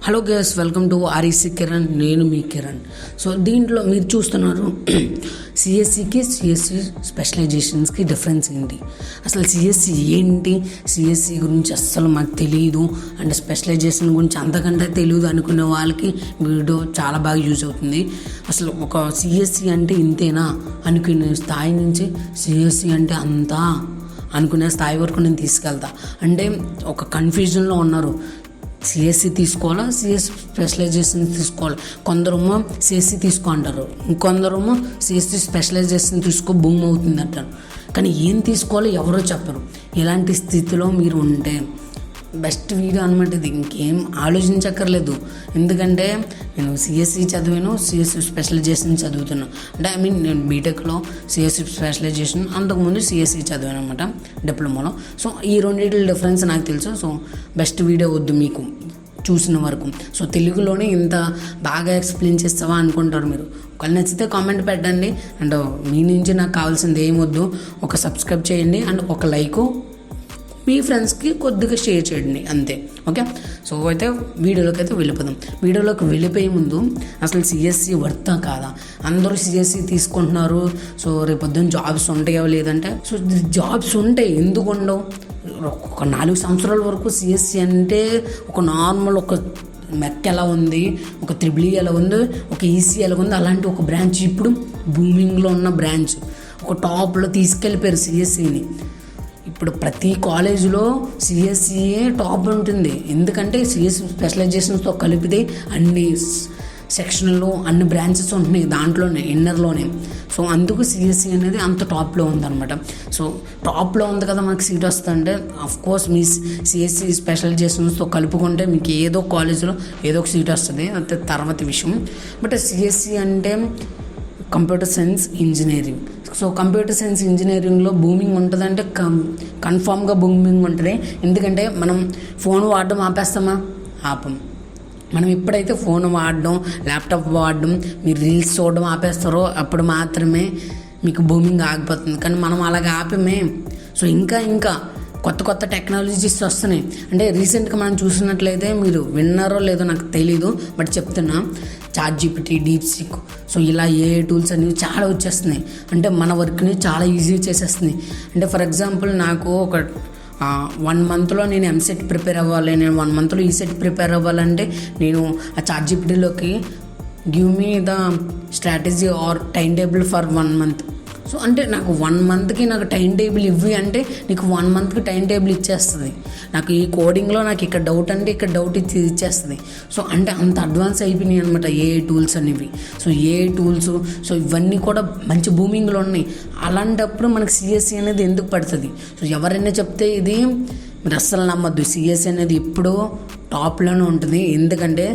Hello guys, welcome to REC Kiran. నేను మీ Kiran. So దీంట్లో మీరు చూస్తున్నారు సిఎస్సికి సిఎస్సి స్పెషలైజేషన్స్కి డిఫరెన్స్ ఏంటి, అసలు సిఎస్సి ఏంటి, సిఎస్సి గురించి అస్సలు మాకు తెలియదు అండ్ స్పెషలైజేషన్ గురించి అంతకంటే తెలియదు అనుకునే వాళ్ళకి వీడియో చాలా బాగా యూజ్ అవుతుంది. అసలు ఒక సిఎస్సి అంటే ఇంతేనా అనుకునే స్థాయి నుంచి సిఎస్సి అంటే అంతా అనుకునే స్థాయి వరకు నేను తీసుకెళ్తా. అంటే ఒక కన్ఫ్యూజన్లో ఉన్నారు, సిఎస్సి తీసుకోవాలా సిఎస్సి స్పెషలైజేషన్ తీసుకోవాలి. కొందరేమో సిఎస్సి తీసుకో అంటారు, ఇంకొందరేమో సిఎస్సి స్పెషలైజేషన్ తీసుకో భూమి అవుతుంది అంటారు. కానీ ఏం తీసుకోవాలో ఎవరో చెప్పరు. ఇలాంటి స్థితిలో మీరు ఉంటే బెస్ట్ వీడియో అనమాట ఇది. ఇంకేం ఆలోచించక్కర్లేదు. ఎందుకంటే నేను సిఎస్సి చదివాను, సిఎస్సి స్పెషలైజేషన్ చదువుతున్నాను. అంటే నేను బీటెక్లో సిఎస్సి స్పెషలైజేషన్, అంతకుముందు సిఎస్సి చదివాను అనమాట డిప్లొమాలో. సో ఈ రెండింటి డిఫరెన్స్ నాకు తెలుసు. సో బెస్ట్ వీడియో వద్దు మీకు చూసిన వరకు. సో తెలుగులోనే ఇంత బాగా ఎక్స్ప్లెయిన్ చేస్తావా అనుకుంటారు మీరు. ఒకవేళ నచ్చితే కామెంట్ పెట్టండి. అండ్ మీ నుంచి నాకు కావాల్సింది ఏమొద్దు, ఒక సబ్స్క్రైబ్ చేయండి అండ్ ఒక లైకు మీ ఫ్రెండ్స్కి కొద్దిగా షేర్ చేయండి, అంతే. ఓకే, సో అయితే వీడియోలోకి వెళ్ళిపోదాం. వీడియోలోకి వెళ్ళిపోయే ముందు అసలు సిఎస్సి వర్తా కాదా? అందరూ సిఎస్సి తీసుకుంటున్నారు, సో రేపొద్దున జాబ్స్ ఉంటాయో లేదంటే, సో జాబ్స్ ఉంటాయి, ఎందుకు ఉండవు? ఒక 4 సంవత్సరాల వరకు సిఎస్సి అంటే ఒక నార్మల్, ఒక మెట్ ఎలా ఉంది, ఒక త్రిబుల్ ఎలా ఉంది, ఒక ఈసీ ఎలా ఉంది, అలాంటి ఒక బ్రాంచ్ ఇప్పుడు బూమింగ్లో ఉన్న బ్రాంచ్, ఒక టాప్లో తీసుకెళ్ళిపోయారు సిఎస్సిని. ఇప్పుడు ప్రతి కాలేజీలో సిఎస్సిఏ టాప్ ఉంటుంది. ఎందుకంటే సిఎస్సి స్పెషలైజేషన్స్తో కలిపితే అన్ని సెక్షన్లు, అన్ని బ్రాంచెస్ ఉంటున్నాయి దాంట్లోనే, ఇన్నర్లోనే. సో అందుకు సిఎస్సి అనేది అంత టాప్లో ఉందన్నమాట. సో టాప్లో ఉంది కదా, మనకి సీట్ వస్తుందంటే అఫ్కోర్స్ మీ సిఎస్సి స్పెషలైజేషన్స్తో కలుపుకుంటే మీకు ఏదో కాలేజీలో ఏదో ఒక సీట్ వస్తుంది, అంతే తర్వాత విషయం. బట్ సిఎస్సి అంటే computer science engineering. So computer science ఇంజనీరింగ్లో బూమింగ్ ఉంటుందంటే కన్ఫామ్గా బూమింగ్ ఉంటుంది. ఎందుకంటే మనం ఫోన్ వాడడం ఆపేస్తామా? ఆపం. మనం ఎప్పుడైతే ఫోన్ వాడడం, ల్యాప్టాప్ వాడడం, మీరు రీల్స్ చూడడం ఆపేస్తారో అప్పుడు మాత్రమే మీకు బూమింగ్ ఆగిపోతుంది. కానీ మనం అలాగే ఆపమే. సో ఇంకా కొత్త టెక్నాలజీస్ వస్తున్నాయి. అంటే రీసెంట్గా మనం చూసినట్లయితే, మీరు విన్నారో లేదో నాకు తెలీదు, బట్ చెప్తున్నా, ChatGPT, DeepSeek, సో ఇలా ఏఐ టూల్స్ అనేవి చాలా వచ్చేస్తున్నాయి. అంటే మన వర్క్ని చాలా ఈజీ చేసేస్తున్నాయి. అంటే ఫర్ ఎగ్జాంపుల్ నాకు ఒక 1 మంత్లో నేను ఎంసెట్ ప్రిపేర్ అవ్వాలి, నేను 1 మంత్లో ఈసెట్ ప్రిపేర్ అవ్వాలంటే నేను ఆ ChatGPTలోకి give me the strategy or time table for 1 month. So అంటే నాకు 1 మంత్కి నాకు టైం టేబుల్ ఇవ్వి అంటే నీకు 1 మంత్కి టైం టేబుల్ ఇచ్చేస్తుంది. నాకు ఈ కోడింగ్లో నాకు ఇక్కడ డౌట్ అంటే ఇక్కడ డౌట్ ఇచ్చేస్తుంది. సో అంటే అంత అడ్వాన్స్ అయిపోయినాయి అనమాట ఏఐ టూల్స్ అనేవి. సో ఏఐ టూల్స్, సో ఇవన్నీ కూడా మంచి బూమింగ్లో ఉన్నాయి. అలాంటప్పుడు మనకు సిఎస్సి అనేది ఎందుకు పడుతుంది? సో ఎవరైనా చెప్తే ఇది మీరు అస్సలు నమ్మద్దు. సిఎస్సి అనేది ఎప్పుడూ టాప్లోనే ఉంటుంది. ఎందుకంటే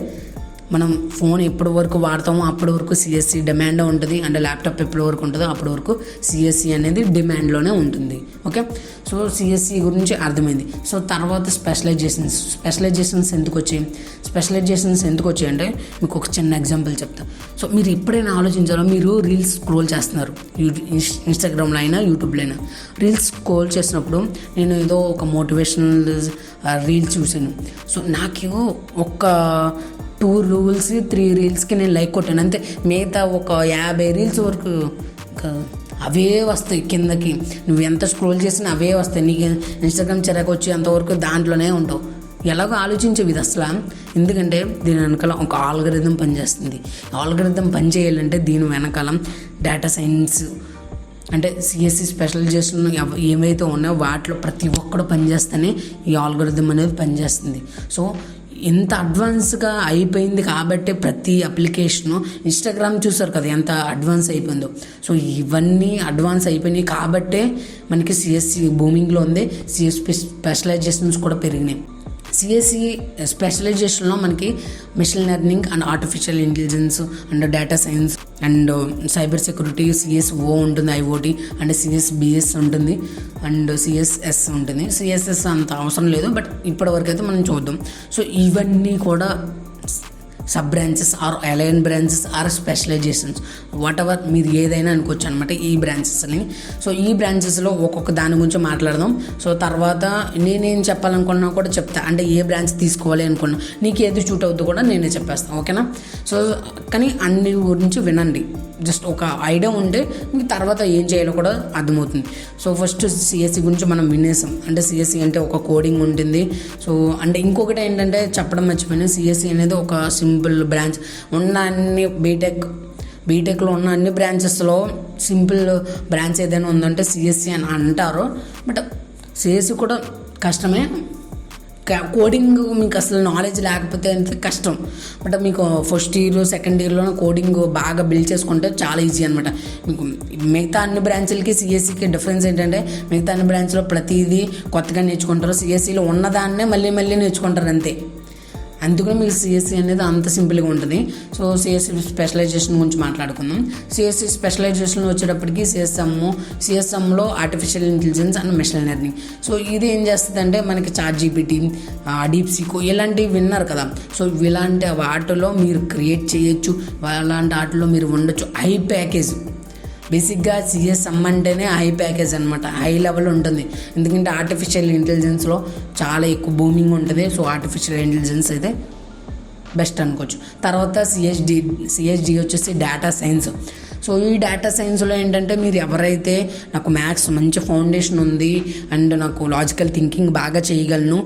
మనం ఫోన్ ఎప్పటి వరకు వాడతామో అప్పటి వరకు సిఎస్సి డిమాండ్ ఉంటుంది. అంటే ల్యాప్టాప్ ఎప్పటి వరకు ఉంటుందో అప్పటి వరకు సిఎస్సి అనేది డిమాండ్లోనే ఉంటుంది. ఓకే, సో సిఎస్సి గురించి అర్థమైంది. సో తర్వాత స్పెషలైజేషన్స్ ఎందుకు వచ్చాయి అంటే మీకు ఒక చిన్న ఎగ్జాంపుల్ చెప్తా. సో మీరు ఎప్పుడైనా ఆలోచించాలో, మీరు రీల్స్ స్క్రోల్ చేస్తున్నారు, ఇన్స్టాగ్రామ్లో అయినా యూట్యూబ్లో అయినా. రీల్స్ స్క్రోల్ చేసినప్పుడు నేను ఏదో ఒక మోటివేషనల్ రీల్స్ చూశాను. సో నాకు ఒక 2 రూల్స్ 3 రీల్స్కి నేను లైక్ కొట్టాను అంతే. మిగతా ఒక 50 రీల్స్ వరకు అవే వస్తాయి కిందకి. నువ్వు ఎంత స్క్రోల్ చేసినా అవే వస్తాయి. నీకు ఇన్స్టాగ్రామ్ చిరాకు వచ్చి అంతవరకు దాంట్లోనే ఉంటావు. ఎలాగో ఆలోచించేవి ఇది అసలు. ఎందుకంటే దీని వెనకాల ఒక ఆల్గరిథం పనిచేస్తుంది. ఆల్గరిథం పనిచేయాలంటే దీని వెనకాల డేటా సైన్స్, అంటే సిఎస్సి స్పెషలైజేషన్ ఏవైతే ఉన్నాయో వాటిలో ప్రతి ఒక్కడు పనిచేస్తేనే ఈ ఆల్గరిథం అనేది పనిచేస్తుంది. సో ఎంత అడ్వాన్స్గా అయిపోయింది కాబట్టి ప్రతి అప్లికేషను, ఇన్స్టాగ్రామ్ చూసారు కదా ఎంత అడ్వాన్స్ అయిపోయిందో. సో ఇవన్నీ అడ్వాన్స్ అయిపోయినాయి కాబట్టే మనకి సిఎస్సి బూమింగ్లో ఉంది. సిఎస్సి స్పెషలైజేషన్స్ కూడా పెరిగినాయి. సిఎస్సి స్పెషలైజేషన్లో మనకి machine learning and artificial intelligence and data science and cyber security, CSO ఉంటుంది, ఐఓటీ అండ్ సిఎస్బిఎస్ ఉంటుంది అండ్ సిఎస్ఎస్ ఉంటుంది. సిఎస్ఎస్ అంత అవసరం లేదు, బట్ ఇప్పటివరకు అయితే మనం చూద్దాం. సో ఇవన్నీ కూడా sub branches or allied branches or specialisations, whatever మీరు ఏదైనా అనుకోవచ్చు అనమాట ఈ బ్రాంచెస్ని. సో ఈ బ్రాంచెస్లో ఒక్కొక్క దాని గురించి మాట్లాడదాం. సో తర్వాత నేనేం చెప్పాలనుకున్నా కూడా చెప్తా, అంటే ఏ బ్రాంచ్ తీసుకోవాలి అనుకున్నా, నీకు ఏది షూట్ అవుతుందో కూడా నేనే చెప్పేస్తాను, ఓకేనా. సో కానీ అన్ని గురించి వినండి, జస్ట్ ఒక ఐడియా ఉంటే మీకు తర్వాత ఏం చేయాలో కూడా అర్థమవుతుంది. సో ఫస్ట్ సిఎస్సి గురించి మనం వినేసాం, అంటే సిఎస్సి అంటే ఒక కోడింగ్ ఉంటుంది. సో అంటే ఇంకొకటి ఏంటంటే చెప్పడం మర్చిపోయినా, సిఎస్సి అనేది ఒక సింపుల్ బ్రాంచ్. ఉన్న అన్ని బీటెక్లో ఉన్న అన్ని బ్రాంచెస్లో సింపుల్ బ్రాంచ్ ఏదైనా ఉందంటే సిఎస్సి అని అంటారు. బట్ సిఎస్సి కూడా కష్టమే, కోడింగ్ మీకు అసలు నాలెడ్జ్ లేకపోతే అంటే కష్టం. బట్ మీకు ఫస్ట్ ఇయర్ సెకండ్ ఇయర్లో కోడింగ్ బాగా బిల్డ్ చేసుకుంటే చాలా ఈజీ అనమాట. మీకు మిగతా అన్ని బ్రాంచులకి సిఎస్సికి డిఫరెన్స్ ఏంటంటే, మిగతా అన్ని బ్రాంచ్లో ప్రతిదీ కొత్తగా నేర్చుకుంటారు, సిఎస్సిలో ఉన్నదాన్నే మళ్ళీ నేర్చుకుంటారు అంతే. అందుకని మీకు సిఎస్సి అనేది అంత సింపుల్గా ఉంటుంది. సో సిఎస్సి స్పెషలైజేషన్ గురించి మాట్లాడుకుందాం. సిఎస్సి స్పెషలైజేషన్ వచ్చేటప్పటికి సిఎస్ఎంలో artificial intelligence and machine learning. So ఇది ఏం చేస్తుందంటే మనకి ChatGPT, డీప్సీక్ ఇలాంటివి విన్నారు కదా. సో ఇలాంటి వాటిలో మీరు క్రియేట్ చేయొచ్చు, అలాంటి వాటిలో మీరు ఉండొచ్చు. హై ప్యాకేజ్, బేసిక్గా సిఎస్ఎం అంటేనే హై ప్యాకేజ్ అనమాట, హై లెవెల్ ఉంటుంది. ఎందుకంటే ఆర్టిఫిషియల్ ఇంటెలిజెన్స్లో చాలా ఎక్కువ బూమింగ్ ఉంటుంది. సో ఆర్టిఫిషియల్ ఇంటెలిజెన్స్ అయితే బెస్ట్ అనుకోవచ్చు. తర్వాత సిఎస్డి వచ్చేసి డేటా సైన్స్. సో ఈ డేటా సైన్స్లో ఏంటంటే, మీరు ఎవరైతే నాకు మ్యాథ్స్ మంచి ఫౌండేషన్ ఉంది అండ్ నాకు లాజికల్ థింకింగ్ బాగా చేయగలను,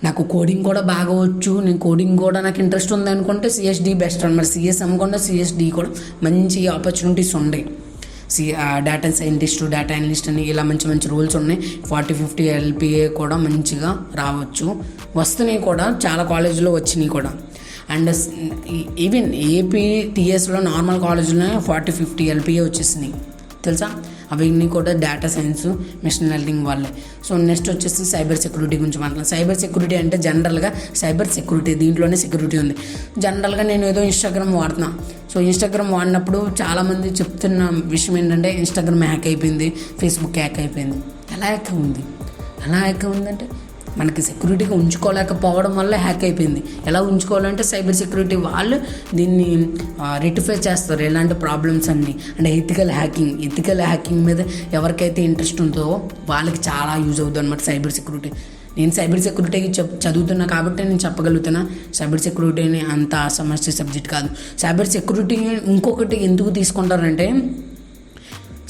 నాకు కోడింగ్ కూడా బాగా వచ్చు, నేను కోడింగ్ కూడా నాకు ఇంట్రెస్ట్ ఉంది అనుకుంటే సిఎస్డి బెస్ట్ అనమాట. సిఎస్ఎం కూడా సిఎస్డి కూడా మంచి ఆపర్చునిటీస్ ఉన్నాయి. డేటా సైంటిస్ట్, డేటా అనలిస్ట్ అని ఇలా మంచి రూల్స్ ఉన్నాయి. 40-50 LPA కూడా మంచిగా రావచ్చు, వస్తున్నాయి కూడా, చాలా కాలేజీలో వచ్చినాయి కూడా. అండ్ ఈవెన్ APTSలో నార్మల్ కాలేజీలో 40-50 LPA వచ్చేసినాయి తెలుసా. అవన్నీ కూడా డేటా సైన్స్, మెషిన్ లెర్నింగ్ వాళ్ళే. సో నెక్స్ట్ వచ్చేసి సైబర్ సెక్యూరిటీ గురించి మాట్లాడాలి. సైబర్ సెక్యూరిటీ అంటే జనరల్గా సైబర్ సెక్యూరిటీ, దీంట్లోనే సెక్యూరిటీ ఉంది. జనరల్గా నేను ఏదో ఇన్స్టాగ్రామ్ వాడుతున్నా. సో ఇన్స్టాగ్రామ్ వాడినప్పుడు చాలామంది చెప్తున్న విషయం ఏంటంటే, ఇన్స్టాగ్రామ్ హ్యాక్ అయిపోయింది, ఫేస్బుక్ హ్యాక్ అయిపోయింది. ఎలా హ్యాక్ ఉందంటే, మనకి సెక్యూరిటీగా ఉంచుకోలేకపోవడం వల్ల హ్యాక్ అయిపోయింది. ఎలా ఉంచుకోవాలంటే సైబర్ సెక్యూరిటీ వాళ్ళు దీన్ని రెక్టిఫై చేస్తారు, ఎలాంటి ప్రాబ్లమ్స్ అన్నీ. అంటే ఎథికల్ హ్యాకింగ్ మీద ఎవరికైతే ఇంట్రెస్ట్ ఉందో వాళ్ళకి చాలా యూజ్ అవుతుంది అనమాట సైబర్ సెక్యూరిటీ. నేను సైబర్ సెక్యూరిటీకి చదువుతున్నా కాబట్టి నేను చెప్పగలుగుతున్నా. సైబర్ సెక్యూరిటీని అంత సమస్య సబ్జెక్ట్ కాదు. సైబర్ సెక్యూరిటీ ఇంకొకటి ఎందుకు తీసుకుంటారంటే,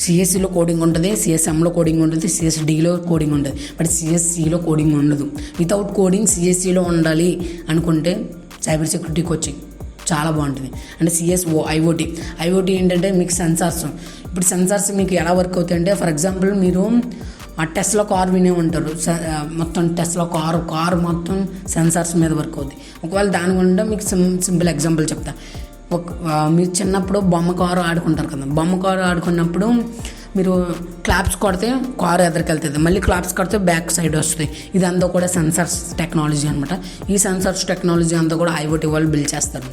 సిఎస్సిలో కోడింగ్ ఉంటుంది, సిఎస్ఎంలో కోడింగ్ ఉంటుంది, సిఎస్డిలో కోడింగ్ ఉంటుంది, బట్ సిఎస్సిలో కోడింగ్ ఉండదు. వితౌట్ కోడింగ్ సిఎస్సిలో ఉండాలి అనుకుంటే సైబర్ సెక్యూరిటీకి వచ్చి చాలా బాగుంటుంది. అంటే ఐఓటీ ఏంటంటే మీకు సెన్సార్స్. ఇప్పుడు సెన్సార్స్ మీకు ఎలా వర్క్ అవుతాయి అంటే, ఫర్ ఎగ్జాంపుల్ మీరు టెస్లా కార్ వినే ఉంటారు, మొత్తం టెస్లా కార్ మొత్తం సెన్సార్స్ మీద వర్క్ అవుతుంది. ఒకవేళ దాని గురించి మీకు సింపుల్ ఎగ్జాంపుల్ చెప్తా. మీరు చిన్నప్పుడు బొమ్మ కారు ఆడుకుంటారు కదా, బొమ్మ కారు ఆడుకున్నప్పుడు మీరు క్లాప్స్ కొడితే కారు ఎదరికి వెళ్తుంది, మళ్ళీ క్లాప్స్ కొడితే బ్యాక్ సైడ్ వస్తుంది. ఇదంతా కూడా సెన్సార్స్ టెక్నాలజీ అనమాట. ఈ సెన్సార్స్ టెక్నాలజీ అంతా కూడా ఐఓటీ వాళ్ళు బిల్డ్ చేస్తారు.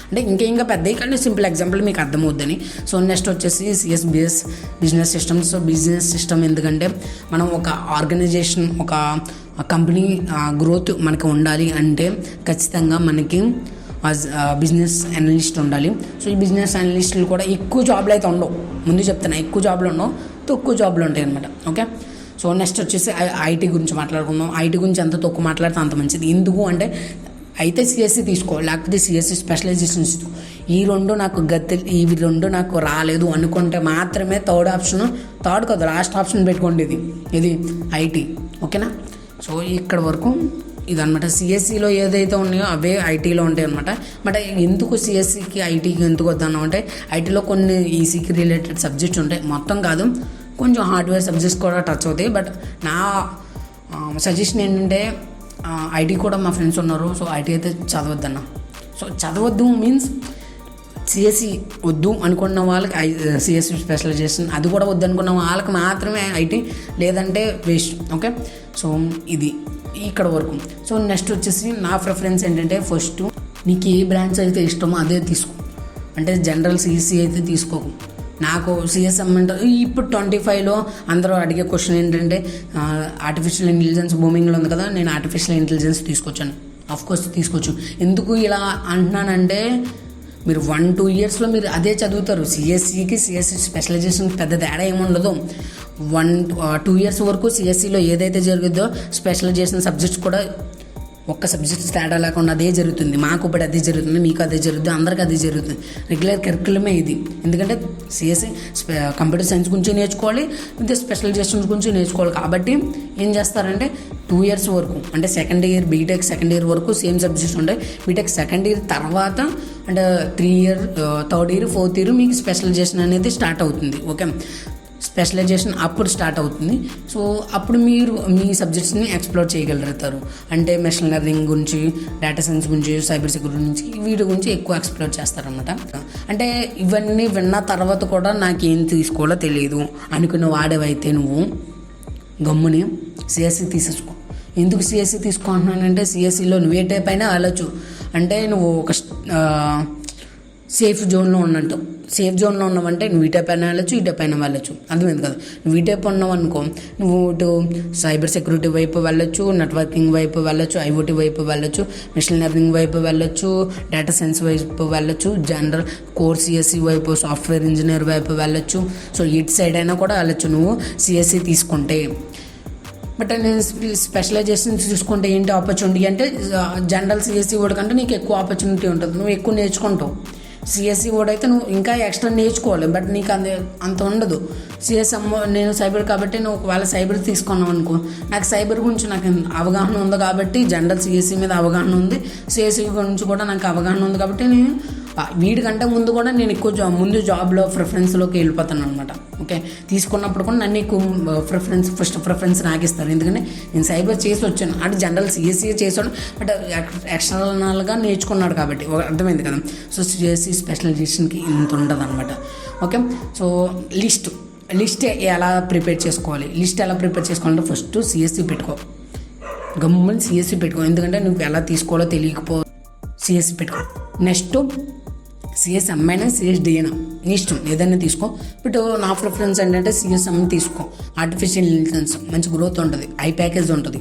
అంటే ఇంకా పెద్దవి కానీ సింపుల్ ఎగ్జాంపుల్ మీకు అర్థమవుద్దని. సో నెక్స్ట్ వచ్చేసి CSBS business system. So business system ఎందుకంటే, మనం ఒక ఆర్గనైజేషన్, ఒక కంపెనీ గ్రోత్ మనకి ఉండాలి అంటే ఖచ్చితంగా మనకి బిజినెస్ అనలిస్ట్ ఉండాలి. సో ఈ బిజినెస్ అనలిస్టులు కూడా ఎక్కువ జాబ్లు అయితే ఉండవు, ముందు చెప్తున్నా, ఎక్కువ జాబ్లు ఉండవు, తక్కువ జాబ్లు ఉంటాయి అనమాట. ఓకే. సో నెక్స్ట్ వచ్చేసి ఐటీ గురించి మాట్లాడుకుందాం. ఐటీ గురించి ఎంత తక్కువ మాట్లాడితే అంత మంచిది. ఎందుకు అంటే, అయితే సిఎస్సి తీసుకో, లేకపోతే సిఎస్సి స్పెషలైజేషన్స్. ఈ రెండు నాకు రాలేదు అనుకుంటే మాత్రమే థర్డ్ కాదు లాస్ట్ ఆప్షన్ పెట్టుకోండి, ఇది ఐటీ. ఓకేనా. సో ఇక్కడ వరకు ఇదనమాట. సిఎస్సిలో ఏదైతే ఉన్నాయో అవే ఐటీలో ఉంటాయి అనమాట. బట్ ఎందుకు సిఎస్సికి ఐటీకి ఎందుకు వద్దన్నాం అంటే, ఐటీలో కొన్ని ఈసీకి రిలేటెడ్ సబ్జెక్ట్స్ ఉంటాయి, మొత్తం కాదు, కొంచెం హార్డ్వేర్ సబ్జెక్ట్స్ కూడా టచ్ అవుతాయి. బట్ నా సజెషన్ ఏంటంటే, ఐటీ కూడా మా ఫ్రెండ్స్ ఉన్నారు, సో ఐటీ అయితే చదవద్దన్న. సో చదవద్దు మీన్స్ సిఎస్సి వద్దు అనుకున్న వాళ్ళకి సిఎస్సి స్పెషలైజేషన్, అది కూడా వద్దు అనుకున్న వాళ్ళకి మాత్రమే ఐటీ, లేదంటే వేస్ట్. ఓకే. సో ఇది ఇక్కడ వరకు. సో నెక్స్ట్ వచ్చేసి నా ప్రిఫరెన్స్ ఏంటంటే, ఫస్ట్ నీకు ఏ బ్రాంచ్ అయితే ఇష్టమో అదే తీసుకో. అంటే జనరల్ సిఎస్సి అయితే తీసుకోకు. నాకు సిఎస్ఎం అంటే ఇప్పుడు 25లో అందరూ అడిగే క్వశ్చన్ ఏంటంటే, ఆర్టిఫిషియల్ ఇంటెలిజెన్స్ బూమింగ్లో ఉంది కదా, నేను ఆర్టిఫిషియల్ ఇంటెలిజెన్స్ తీసుకొచ్చాను. కోర్స్ తీసుకోవచ్చు. ఎందుకు ఇలా అంటున్నానంటే మీరు 1-2 ఇయర్స్లో మీరు అదే చదువుతారు. సిఎస్సికి సిఎస్సి స్పెషలైజేషన్ పెద్ద తేడా ఏముండదు. 1-2 ఇయర్స్ వరకు సిఎస్సిలో ఏదైతే జరుగుతుందో స్పెషలైజేషన్ సబ్జెక్ట్స్ కూడా ఒక్క సబ్జెక్ట్స్ తేడా లేకుండా అదే జరుగుతుంది. మాకు ఇప్పుడు అదే జరుగుతుంది, మీకు అదే జరుగుతుంది, అందరికీ అదే జరుగుతుంది. రెగ్యులర్ కరికులమే ఇది. ఎందుకంటే సిఎస్సి కంప్యూటర్ సైన్స్ గురించి నేర్చుకోవాలి, విత్ స్పెషలైజేషన్స్ గురించి నేర్చుకోవాలి. కాబట్టి ఏం చేస్తారంటే 2 ఇయర్స్ వరకు అంటే second year BTech second year వరకు సేమ్ సబ్జెక్ట్స్ ఉంటాయి. బీటెక్ సెకండ్ ఇయర్ తర్వాత అంటే 3 year third year fourth year మీకు స్పెషలైజేషన్ అనేది స్టార్ట్ అవుతుంది. ఓకే, స్పెషలైజేషన్ అప్పుడు స్టార్ట్ అవుతుంది. సో అప్పుడు మీరు మీ సబ్జెక్ట్స్ని ఎక్స్ప్లోర్ చేయగలుగుతారు. అంటే మెషిన్ లెర్నింగ్ గురించి, డేటా సైన్స్ గురించి, సైబర్ సెక్యూరిటీ గురించి, వీటి గురించి ఎక్కువ ఎక్స్ప్లోర్ చేస్తారనమాట. అంటే ఇవన్నీ విన్న తర్వాత కూడా నాకేం తీసుకోవాలో తెలియదు అనుకున్న వాడేవైతే నువ్వు గమ్ముని సిఎస్సి తీసేసుకో. ఎందుకు సిఎస్సి తీసుకుంటున్నానంటే సిఎస్సిలో నువ్వు ఏ టైప్ అయినా వెళ్ళచ్చు. అంటే నువ్వు ఒక సేఫ్ జోన్లో ఉన్నట్టు. సేఫ్ జోన్లో ఉన్నావంటే నువ్వు ఈ టైప్ అయినా వెళ్ళచ్చు, ఈ టైప్ అయినా వెళ్ళచ్చు. అర్థమైంది కదా. నువ్వు ఈ టైప్ ఉన్నావు అనుకో, నువ్వు ఇటు సైబర్ సెక్యూరిటీ వైపు వెళ్ళచ్చు, నెట్వర్కింగ్ వైపు వెళ్ళచ్చు, ఐఓటీ వైపు వెళ్ళచ్చు, మెషిన్ లెర్నింగ్ వైపు వెళ్ళచ్చు, డేటా సైన్స్ వైపు వెళ్ళచ్చు, జనరల్ కోర్ సిఎస్సి వైపు, సాఫ్ట్వేర్ ఇంజనీర్ వైపు వెళ్ళచ్చు. సో ఇటు సైడ్ అయినా కూడా వెళ్ళచ్చు నువ్వు సిఎస్సి తీసుకుంటే. బట్ నేను స్పెషలైజేషన్ చూసుకుంటే ఏంటి ఆపర్చునిటీ అంటే జనరల్ సిఎస్సి వాడికంటే నీకు ఎక్కువ ఆపర్చునిటీ ఉంటుంది, నువ్వు ఎక్కువ నేర్చుకుంటావు. సిఎస్సి వాడైతే నువ్వు ఇంకా ఎక్స్ట్రా నేర్చుకోవాలి, బట్ నీకు అంత ఉండదు. నేను సైబర్ కాబట్టి నువ్వు ఒకవేళ సైబర్ తీసుకున్నావు అనుకో, నాకు సైబర్ గురించి నాకు అవగాహన ఉంది కాబట్టి, జనరల్ సిఎస్సి మీద అవగాహన ఉంది, సిఎస్సి గురించి కూడా నాకు అవగాహన ఉంది కాబట్టి నేను వీడికంటే ముందు కూడా నేను ఎక్కువ ముందు జాబ్లో ప్రిఫరెన్స్లోకి వెళ్ళిపోతాను అనమాట. ఓకే, తీసుకున్నప్పుడు కూడా నన్ను ఎక్కువ ఫస్ట్ ప్రిఫరెన్స్ నాకు ఇస్తారు. ఎందుకంటే నేను సైబర్ చేసి వచ్చాను, అంటే జనరల్ సిఎస్సి చేసాడు, బట్ ఎక్స్టర్నల్గా నేర్చుకున్నాడు కాబట్టి. అర్థమైంది కదా. సో సిఎస్సి స్పెషలైజేషన్కి ఇంత ఉంటుంది అనమాట. ఓకే, సో లిస్ట్ ఎలా ప్రిపేర్ చేసుకోవాలంటే ఫస్ట్ సిఎస్సి పెట్టుకో, గమ్ముని సిఎస్సి పెట్టుకో. ఎందుకంటే నువ్వు ఎలా తీసుకోవాలో తెలియకపో సిఎస్సి పెట్టుకో. నెక్స్ట్ సిఎస్ఎం అయినా సిఎస్డి అయినా నీ ఇష్టం, ఏదైనా తీసుకో. బట్ నా ప్రిఫరెన్స్ ఏంటంటే సిఎస్ఎం తీసుకో. ఆర్టిఫిషియల్ ఇంటెలిజెన్స్ మంచి గ్రోత్ ఉంటుంది, హై ప్యాకేజ్ ఉంటుంది,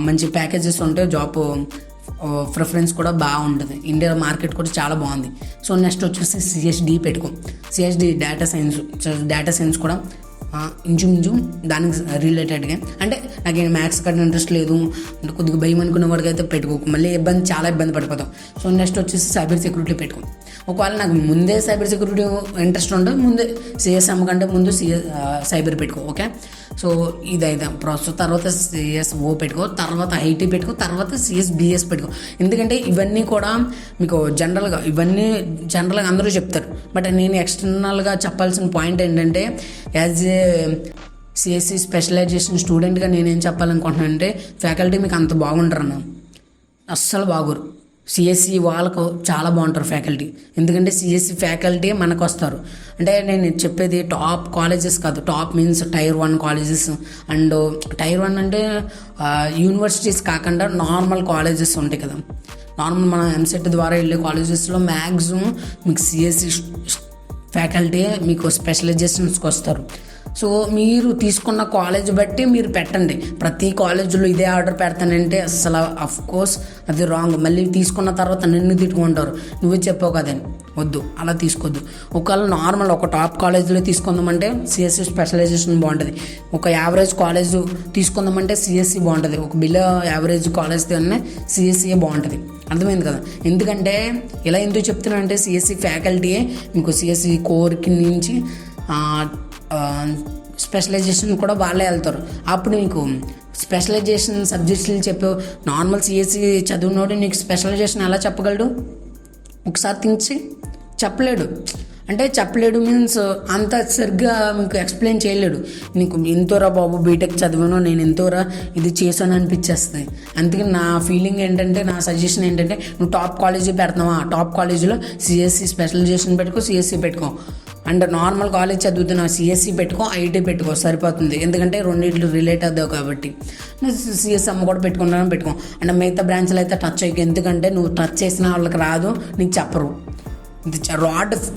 మంచి ప్యాకేజెస్ ఉంటాయి, జాబ్ ప్రిఫరెన్స్ కూడా బాగుంటుంది, ఇండియా మార్కెట్ కూడా చాలా బాగుంది. సో నెక్స్ట్ వచ్చేసి సిఎస్డి పెట్టుకో. సిఎస్డి డేటా సైన్స్ కూడా ఇంచుమించు దానికి రిలేటెడ్గా. అంటే నాకు మ్యాథ్స్ కట్టిన ఇంట్రెస్ట్ లేదు అంటే కొద్దిగా భయం అనుకున్న వాడికి అయితే పెట్టుకోకు, మళ్ళీ చాలా ఇబ్బంది పడిపోతాం. సో నెక్స్ట్ వచ్చేసి సైబర్ సెక్యూరిటీ పెట్టుకో. ఒకవేళ నాకు ముందే సైబర్ సెక్యూరిటీ ఇంట్రెస్ట్ ఉంటే ముందే సిఎస్ఎం కంటే ముందు సైబర్ పెట్టుకో. ఓకే, సో ఇదైతే ప్రాసెస్. తర్వాత సిఎస్ఓ పెట్టుకో, తర్వాత ఐటీ పెట్టుకో, తర్వాత సిఎస్బిఎస్ పెట్టుకో. ఎందుకంటే ఇవన్నీ కూడా మీకు జనరల్గా అందరూ చెప్తారు. బట్ నేను ఎక్స్టర్నల్గా చెప్పాల్సిన పాయింట్ ఏంటంటే యాజ్ ఏ సిఎస్సి స్పెషలైజేషన్ స్టూడెంట్గా నేనేం చెప్పాలనుకుంటున్నానంటే ఫ్యాకల్టీ మీకు అంత బాగుంటారు, అస్సలు బాగోరు. సిఎస్సి వాళ్ళకు చాలా బాగుంటారు ఫ్యాకల్టీ. ఎందుకంటే సిఎస్సి ఫ్యాకల్టీ మనకు వస్తారు. అంటే నేను చెప్పేది టాప్ కాలేజెస్ కాదు, top means tier 1 colleges. And tier 1 అంటే యూనివర్సిటీస్ కాకుండా నార్మల్ కాలేజెస్ ఉంటాయి కదా, నార్మల్ మన ఎంసెట్ ద్వారా వెళ్ళే కాలేజెస్లో మ్యాక్సిమం మీకు సిఎస్సి ఫ్యాకల్టీ మీకు స్పెషలైజేషన్స్కి వస్తారు. సో మీరు తీసుకున్న కాలేజ్ బట్టి మీరు పెట్టండి. ప్రతి కాలేజీలో ఇదే ఆర్డర్ పెడతానంటే అసలు అఫ్కోర్స్ అది రాంగ్. మళ్ళీ తీసుకున్న తర్వాత నిన్ను తిట్టుకుంటారు, నువ్వే చెప్పావు కదని. వద్దు, అలా తీసుకోవద్దు. ఒకవేళ నార్మల్ ఒక టాప్ కాలేజీలో తీసుకుందామంటే సిఎస్సి స్పెషలైజేషన్ బాగుంటుంది. ఒక యావరేజ్ కాలేజ్ తీసుకుందామంటే సిఎస్సి బాగుంటుంది. ఒక బిలో యావరేజ్ కాలేజ్ తిన్నా సిఎస్సియే బాగుంటుంది. అర్థమైంది కదా. ఎందుకంటే ఇలా ఎందుకు చెప్తున్నానంటే సిఎస్సి ఫ్యాకల్టీయే మీకు సిఎస్సి కోర్కి నుంచి స్పెషలైజేషన్ కూడా వాళ్ళే వెళ్తారు. అప్పుడు నీకు స్పెషలైజేషన్ సబ్జెక్ట్స్ని చెప్పు. నార్మల్ సిఎస్సి చదివినోడు నీకు స్పెషలైజేషన్ ఎలా చెప్పగలడు? ఒకసారి థింక్స్ చెప్పలేడు మీన్స్ అంత సరిగ్గా మీకు ఎక్స్ప్లెయిన్ చేయలేడు. నీకు ఎంతోరా బాబు బీటెక్ చదివాను నేను, ఎంతోరా ఇది చేశాను అనిపించేస్తుంది. అందుకని నా ఫీలింగ్ ఏంటంటే, నా సజెషన్ ఏంటంటే, నువ్వు టాప్ కాలేజీ పెడుతున్నావా, టాప్ కాలేజీలో సిఎస్సి స్పెషలైజేషన్ పెట్టుకో, సిఎస్సి పెట్టుకో. అండ్ నార్మల్ కాలేజ్ చదువుతున్నావు సిఎస్సి పెట్టుకో, ఐటీ పెట్టుకో, సరిపోతుంది. ఎందుకంటే రెండింటిలో రిలేట్ అవుతావు కాబట్టి. సిఎస్ఎం కూడా పెట్టుకో. అండ్ మిగతా బ్రాంచ్లు అయితే టచ్ అయ్యి, ఎందుకంటే నువ్వు టచ్ చేసిన వాళ్ళకి రాదు, నీకు చెప్పరు. ఇది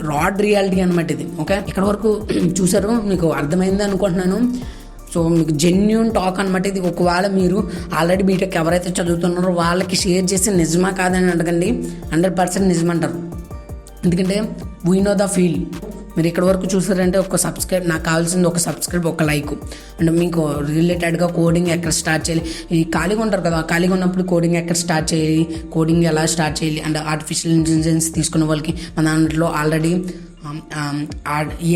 రాడ్ రియాలిటీ అనమాట ఇది. ఓకే, ఇక్కడ వరకు చూసారు, మీకు అర్థమైంది అనుకుంటున్నాను. సో మీకు జెన్యూన్ టాక్ అనమాట ఇది. ఒకవేళ మీరు ఆల్రెడీ బీటెక్ ఎవరైతే చదువుతున్నారో వాళ్ళకి షేర్ చేసి నిజమా కాదని అడగండి, 100% నిజమంటారు. ఎందుకంటే వీ నో ద ఫీల్. మీరు ఇక్కడ వరకు చూసారంటే ఒక సబ్స్క్రైబ్, నాకు కావాల్సింది ఒక సబ్స్క్రైబ్, ఒక లైక్. అంటే మీకు రిలేటెడ్గా కోడింగ్ ఎక్కడ స్టార్ట్ చేయాలి, ఈ ఖాళీగా ఉంటారు కదా, ఖాళీగా ఉన్నప్పుడు కోడింగ్ ఎక్కడ స్టార్ట్ చేయాలి, కోడింగ్ ఎలా స్టార్ట్ చేయాలి, అండ్ ఆర్టిఫిషియల్ ఇంటెలిజెన్స్ తీసుకున్న వాళ్ళకి మన దాంట్లో ఆల్రెడీ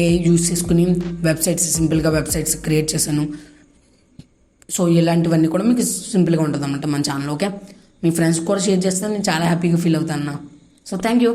ఏ యూస్ చేసుకుని వెబ్సైట్స్, సింపుల్గా వెబ్సైట్స్ క్రియేట్ చేశాను. సో ఇలాంటివన్నీ కూడా మీకు సింపుల్గా ఉంటుంది అన్నమాట మన ఛానల్. ఓకే, మీ ఫ్రెండ్స్ కూడా షేర్ చేస్తే నేను చాలా హ్యాపీగా ఫీల్ అవుతాను. So thank you.